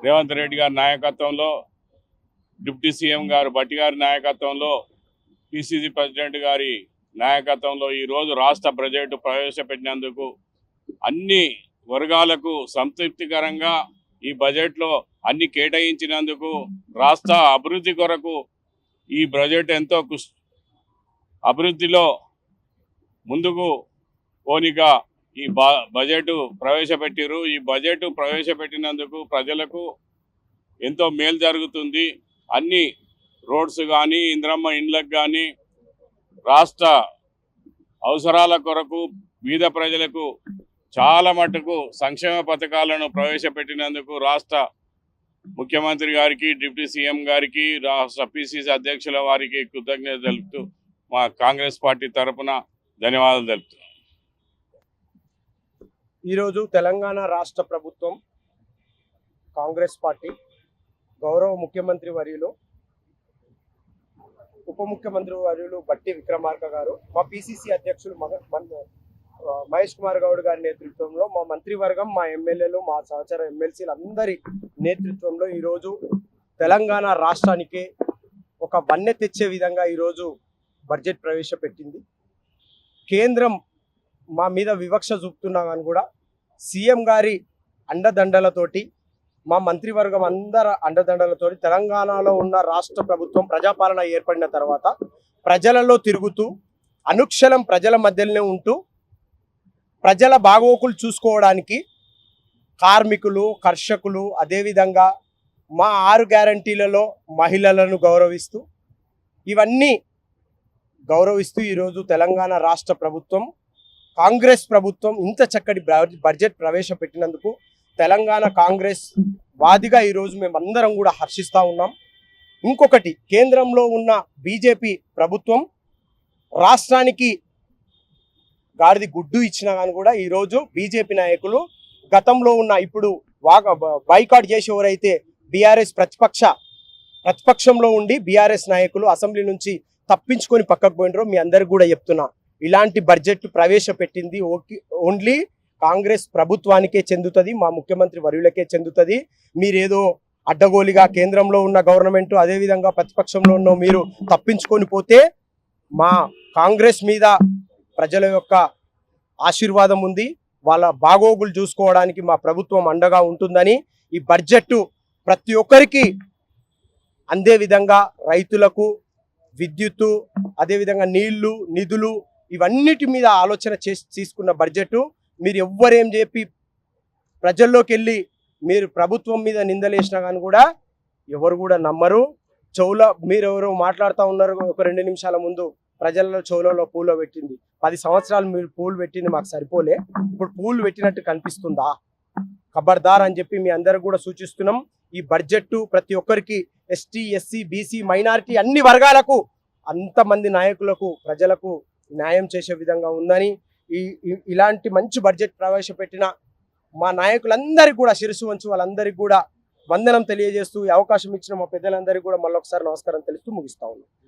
రేవంత్ రెడ్డి గారి నాయకత్వంలో, deputy CM గారు బట్టి గారి నాయకత్వంలో, పిసిసి ప్రెసిడెంట్ గారి నాయకత్వంలో ఈరోజు రాష్ట్ర బడ్జెట్ ప్రవేశపెట్టినందుకు అన్ని వర్గాలకు సంతృప్తికరంగా ఈ బడ్జెట్లో అన్ని కేటాయించినందుకు రాష్ట్ర అభివృద్ధి కొరకు ఈ బడ్జెట్ ఎంతో అభివృద్ధిలో ముందుకు పోనిగా ఈ బడ్జెట్ ప్రవేశపెట్టిరు. ఈ బడ్జెట్ ప్రవేశపెట్టినందుకు ప్రజలకు ఎంతో మేలు జరుగుతుంది. అన్ని రోడ్స్ కానీ, ఇంద్రమ్మ ఇండ్లకు కానీ, రాష్ట్ర అవసరాల కొరకు బీద ప్రజలకు చాలా మటుకు సంక్షేమ పథకాలను ప్రవేశపెట్టినందుకు రాష్ట్ర ముఖ్యమంత్రి గారికి, డిప్యూటీ సీఎం గారికి, రాష్ట్ర పిసిసి అధ్యక్షుల వారికి కృతజ్ఞత తెలుపుతూ మా కాంగ్రెస్ పార్టీ తరఫున ధన్యవాదాలు తెలుపుతున్నాం. ఈరోజు తెలంగాణ రాష్ట్ర ప్రభుత్వం, కాంగ్రెస్ పార్టీ, గౌరవ ముఖ్యమంత్రి వర్యులు, ఉప ముఖ్యమంత్రి వర్యులు బట్టి విక్రమార్క గారు, మా పిసిసి అధ్యక్షులు మహేష్ కుమార్ గౌడ్ గారి నేతృత్వంలో, మా మంత్రివర్గం, మా ఎమ్మెల్యేలు, మా సహచర ఎమ్మెల్సీలు అందరి నేతృత్వంలో ఈరోజు తెలంగాణ రాష్ట్రానికి ఒక వన్నె తెచ్చే విధంగా ఈరోజు బడ్జెట్ ప్రవేశపెట్టింది. కేంద్రం మా మీద వివక్ష చూపుతున్నా కానీ కూడా సీఎం గారి అండదండలతోటి, మా మంత్రివర్గం అందరి అండదండలతోటి తెలంగాణలో ఉన్న రాష్ట్ర ప్రభుత్వం ప్రజాపాలన ఏర్పడిన తర్వాత ప్రజలలో తిరుగుతూ అనుక్షణం ప్రజల మధ్యలోనే ఉంటూ ప్రజల బాగోకులు చూసుకోవడానికి కార్మికులు, కర్షకులు, అదేవిధంగా మా 6 గ్యారంటీలలో మహిళలను గౌరవిస్తూ ఇవన్నీ గౌరవిస్తూ ఈరోజు తెలంగాణ రాష్ట్ర ప్రభుత్వం, కాంగ్రెస్ ప్రభుత్వం ఇంత చక్కటి బడ్జెట్ ప్రవేశపెట్టినందుకు తెలంగాణ కాంగ్రెస్ వాదిగా ఈరోజు మేమందరం కూడా హర్షిస్తూ ఉన్నాం. ఇంకొకటి, కేంద్రంలో ఉన్న బీజేపీ ప్రభుత్వం రాష్ట్రానికి గాడిది గుడ్డు ఇచ్చినా కానీ కూడా ఈరోజు బీజేపీ నాయకులు గతంలో ఉన్న ఇప్పుడు బైకాట్ చేసేవారైతే బీఆర్ఎస్ ప్రతిపక్షంలో ఉండి బీఆర్ఎస్ నాయకులు అసెంబ్లీ నుంచి తప్పించుకొని పక్కకు పోయినరో మీ అందరికి కూడా చెప్తున్నా. ఇలాంటి బడ్జెట్ ప్రవేశపెట్టింది ఓన్లీ కాంగ్రెస్ ప్రభుత్వానికే చెందుతుంది, మా ముఖ్యమంత్రి వర్యులకే చెందుతుంది. మీరేదో అడ్డగోలిగా కేంద్రంలో ఉన్న గవర్నమెంట్, అదేవిధంగా ప్రతిపక్షంలో ఉన్న మీరు తప్పించుకొని పోతే మా కాంగ్రెస్ మీద ప్రజల యొక్క ఆశీర్వాదం ఉంది. వాళ్ళ బాగోగులు చూసుకోవడానికి మా ప్రభుత్వం అండగా ఉంటుందని ఈ బడ్జెట్ ప్రతి ఒక్కరికి అందే విధంగా రైతులకు విద్యుత్తు, అదేవిధంగా నీళ్లు, నిధులు ఇవన్నిటి మీద ఆలోచన చేసి తీసుకున్న బడ్జెట్. మీరు ఎవ్వరేం చెప్పి ప్రజల్లోకి వెళ్ళి మీరు ప్రభుత్వం మీద నిందలేసినా కానీ కూడా ఎవరు కూడా నమ్మరు. మీరు ఎవరు మాట్లాడుతూ ఉన్నారు ఒక 2 నిమిషాల ముందు, ప్రజల చెవులలో పూలు పెట్టింది. 10 సంవత్సరాలు మీరు పూలు పెట్టింది మాకు సరిపోలే, ఇప్పుడు పూలు పెట్టినట్టు కనిపిస్తుందా? ఖబర్దార్ అని చెప్పి మీ అందరికి కూడా సూచిస్తున్నాం. ఈ బడ్జెట్ ప్రతి ఒక్కరికి, ఎస్టీ, ఎస్సీ, బీసీ, మైనారిటీ అన్ని వర్గాలకు, అంతమంది నాయకులకు, ప్రజలకు న్యాయం చేసే విధంగా ఉందని ఇలాంటి మంచి బడ్జెట్ ప్రవేశపెట్టిన మా నాయకులందరికీ కూడా శిరస్సు వంచి వాళ్ళందరికీ కూడా వందనం తెలియజేస్తూ ఈ అవకాశం ఇచ్చిన మా పెద్దలందరికీ కూడా మళ్ళొకసారి నమస్కారం తెలుస్తూ ముగిస్తా ఉన్నాం.